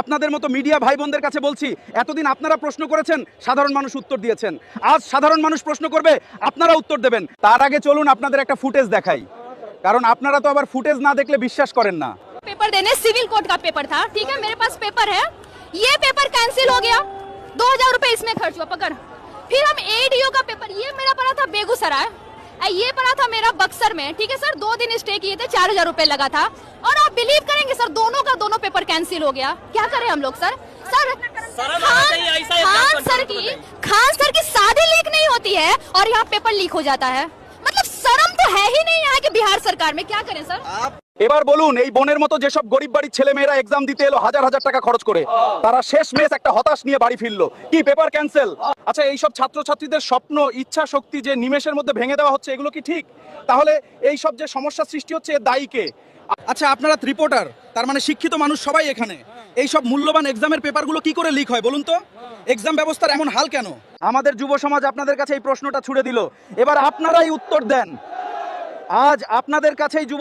আপনাদের মতো মিডিয়া ভাই বোনদের কাছে বলছি, এতদিন আপনারা প্রশ্ন করেছেন, সাধারণ মানুষ উত্তর দিয়েছেন। আজ সাধারণ মানুষ প্রশ্ন করবে, আপনারা উত্তর দেবেন। তার আগে চলুন আপনাদের একটা ফুটেজ দেখাই, কারণ আপনারা তো আবার ফুটেজ না দেখলে বিশ্বাস করেন না। पेपर देने सिविल कोर्ट का पेपर था, ठीक है, मेरे पास पेपर है, ये पेपर कैंसिल हो गया, 2000 रुपए इसमें खर्च हुआ पकड़। फिर हम एडीओ का पेपर, ये मेरा पड़ा था बेगूसराय, ये पड़ा था मेरा बक्सर में, ठीक है सर, 2 दिन स्टे किए थे, 4000 रुपए लगा था। और आप बिलीव करेंगे सर, दोनों का दोनों पेपर कैंसिल हो गया। क्या करें हम लोग सर? सर खान सर की शादी लीक नहीं होती है और यहाँ पेपर लीक हो जाता है, मतलब शर्म तो है ही नहीं यहाँ के बिहार सरकार में। क्या करें सर? এবার বলুন, এই বোনের মতো যেসব গরিব বাড়ির ছেলে মেয়েরা এক্সাম দিতে এলো হাজার হাজার টাকা খরচ করে, তারা শেষ মেশ একটা হতাশ নিয়ে বাড়ি ফিরলো, কি পেপার ক্যান্সেল। আচ্ছা, এইসব ছাত্রছাত্রীদের স্বপ্ন ইচ্ছা শক্তি যে নিমেষের মধ্যে ভেঙে দেওয়া হচ্ছে, এগুলো কি ঠিক? তাহলে এই সব যে সমস্যা সৃষ্টি হচ্ছে, এর দায়ী কে? আচ্ছা, আপনারা ত্রিপোর্টার, তার মানে শিক্ষিত মানুষ সবাই এখানে, এই সব মূল্যবান এক্সামের পেপারগুলো কি করে লিক হয় বলুন তো? এক্সাম ব্যবস্থার এমন হাল কেন? আমাদের যুব সমাজ আপনাদের কাছে এই প্রশ্নটা ছুড়ে দিল, এবার আপনারাই উত্তর দেন। আজ আপনাদের কাছেই যুব